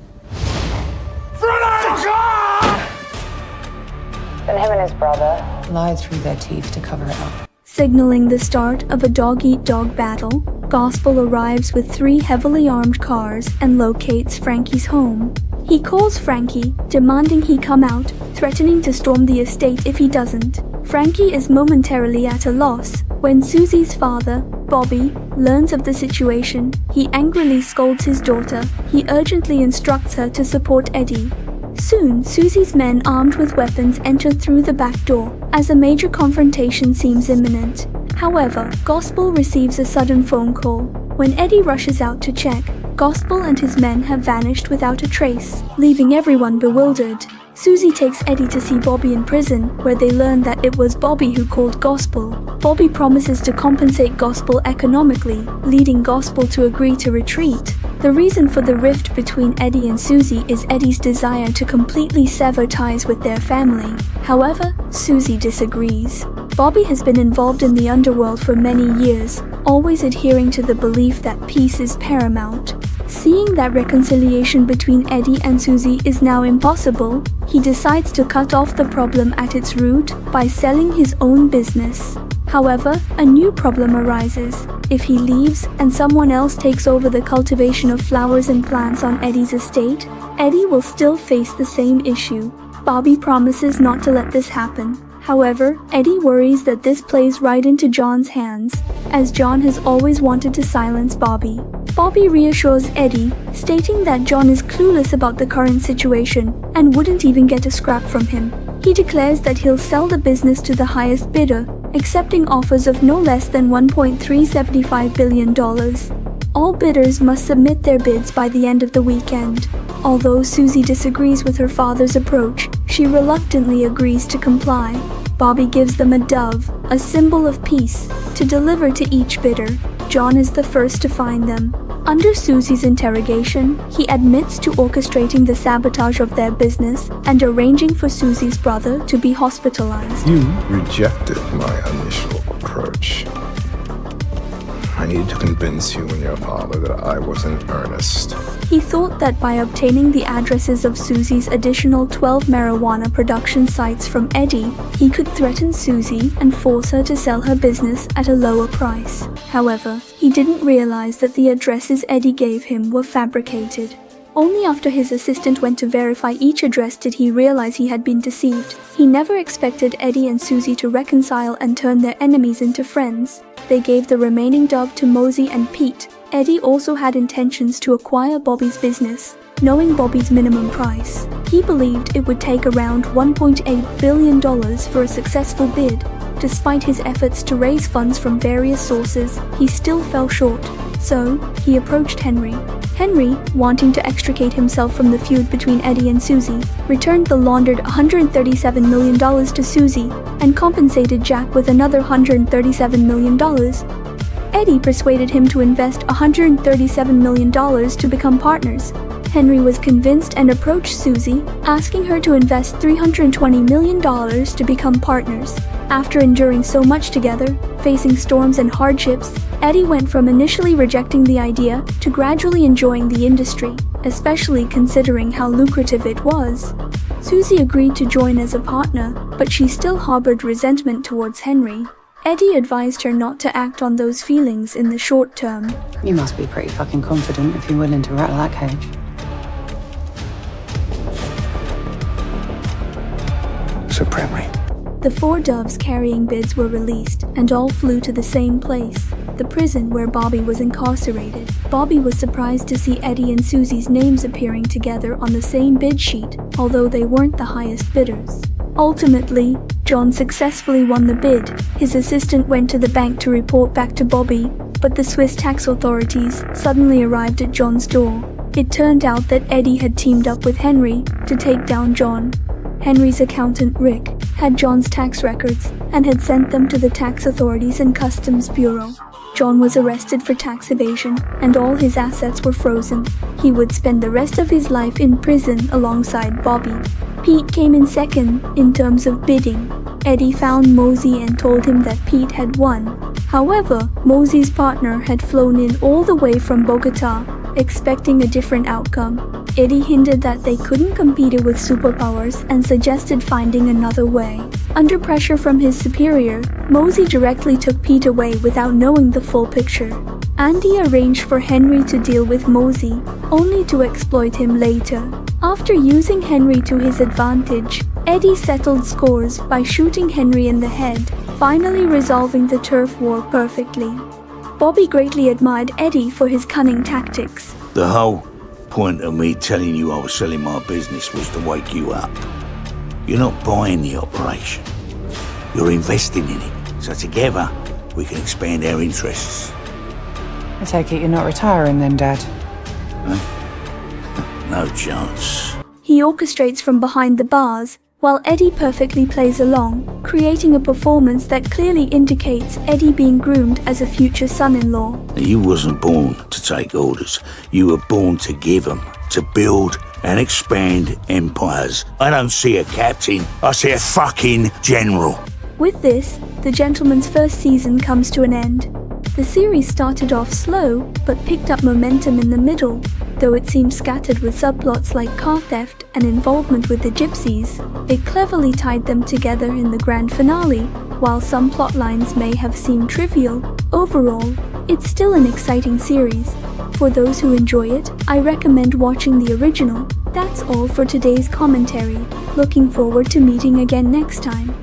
Then him and his brother lied through their teeth to cover it up. Signaling the start of a dog-eat-dog battle, Gospel arrives with 3 heavily armed cars and locates Frankie's home. He calls Frankie, demanding he come out, threatening to storm the estate if he doesn't. Frankie is momentarily at a loss. When Susie's father, Bobby, learns of the situation, he angrily scolds his daughter. He urgently instructs her to support Eddie. Soon, Susie's men armed with weapons enter through the back door, as a major confrontation seems imminent. However, Gospel receives a sudden phone call. When Eddie rushes out to check, Gospel and his men have vanished without a trace, leaving everyone bewildered. Susie takes Eddie to see Bobby in prison, where they learn that it was Bobby who called Gospel. Bobby promises to compensate Gospel economically, leading Gospel to agree to retreat. The reason for the rift between Eddie and Susie is Eddie's desire to completely sever ties with their family. However, Susie disagrees. Bobby has been involved in the underworld for many years, always adhering to the belief that peace is paramount. Seeing that reconciliation between Eddie and Susie is now impossible, he decides to cut off the problem at its root by selling his own business. However, a new problem arises. If he leaves and someone else takes over the cultivation of flowers and plants on Eddie's estate, Eddie will still face the same issue. Bobby promises not to let this happen. However, Eddie worries that this plays right into John's hands, as John has always wanted to silence Bobby. Bobby reassures Eddie, stating that John is clueless about the current situation and wouldn't even get a scrap from him. He declares that he'll sell the business to the highest bidder, accepting offers of no less than $1.375 billion. All bidders must submit their bids by the end of the weekend. Although Susie disagrees with her father's approach, she reluctantly agrees to comply. Bobby gives them a dove, a symbol of peace, to deliver to each bidder. John is the first to find them. Under Susie's interrogation, he admits to orchestrating the sabotage of their business and arranging for Susie's brother to be hospitalized. You rejected my initial approach. I needed to convince you and your father that I was in earnest. He thought that by obtaining the addresses of Susie's additional 12 marijuana production sites from Eddie, he could threaten Susie and force her to sell her business at a lower price. However, he didn't realize that the addresses Eddie gave him were fabricated. Only after his assistant went to verify each address did he realize he had been deceived. He never expected Eddie and Susie to reconcile and turn their enemies into friends. They gave the remaining dove to Mosey and Pete, Eddie also had intentions to acquire Bobby's business, knowing Bobby's minimum price. He believed it would take around $1.8 billion for a successful bid. Despite his efforts to raise funds from various sources, he still fell short. So, he approached Henry. Henry, wanting to extricate himself from the feud between Eddie and Susie, returned the laundered $137 million to Susie and compensated Jack with another $137 million. Eddie persuaded him to invest $137 million to become partners. Henry was convinced and approached Susie, asking her to invest $320 million to become partners. After enduring so much together, facing storms and hardships, Eddie went from initially rejecting the idea to gradually enjoying the industry, especially considering how lucrative it was. Susie agreed to join as a partner, but she still harbored resentment towards Henry. Eddie advised her not to act on those feelings in the short term. You must be pretty fucking confident if you're willing to rattle that cage. Supremely. The 4 doves carrying bids were released, and all flew to the same place, the prison where Bobby was incarcerated. Bobby was surprised to see Eddie and Susie's names appearing together on the same bid sheet, although they weren't the highest bidders. Ultimately, John successfully won the bid. His assistant went to the bank to report back to Bobby, but the Swiss tax authorities suddenly arrived at John's door. It turned out that Eddie had teamed up with Henry to take down John. Henry's accountant, Rick, had John's tax records and had sent them to the tax authorities and Customs Bureau. John was arrested for tax evasion, and all his assets were frozen. He would spend the rest of his life in prison alongside Bobby. Pete came in second in terms of bidding. Eddie found Mosey and told him that Pete had won. However, Mosey's partner had flown in all the way from Bogota, expecting a different outcome. Eddie hinted that they couldn't compete with superpowers and suggested finding another way. Under pressure from his superior, Mosey directly took Pete away without knowing the full picture. Andy arranged for Henry to deal with Mosey, only to exploit him later. After using Henry to his advantage, Eddie settled scores by shooting Henry in the head, finally resolving the turf war perfectly. Bobby greatly admired Eddie for his cunning tactics. The whole point of me telling you I was selling my business was to wake you up. You're not buying the operation. You're investing in it. So together, we can expand our interests. I take it you're not retiring then, Dad? Huh? No chance. He orchestrates from behind the bars, while Eddie perfectly plays along, creating a performance that clearly indicates Eddie being groomed as a future son-in-law. You wasn't born to take orders. You were born to give them, to build and expand empires. I don't see a captain, I see a fucking general. With this, The Gentleman's first season comes to an end. The series started off slow, but picked up momentum in the middle, though it seemed scattered with subplots like car theft and involvement with the gypsies. It cleverly tied them together in the grand finale. While some plot lines may have seemed trivial, overall, it's still an exciting series. For those who enjoy it, I recommend watching the original. That's all for today's commentary. Looking forward to meeting again next time.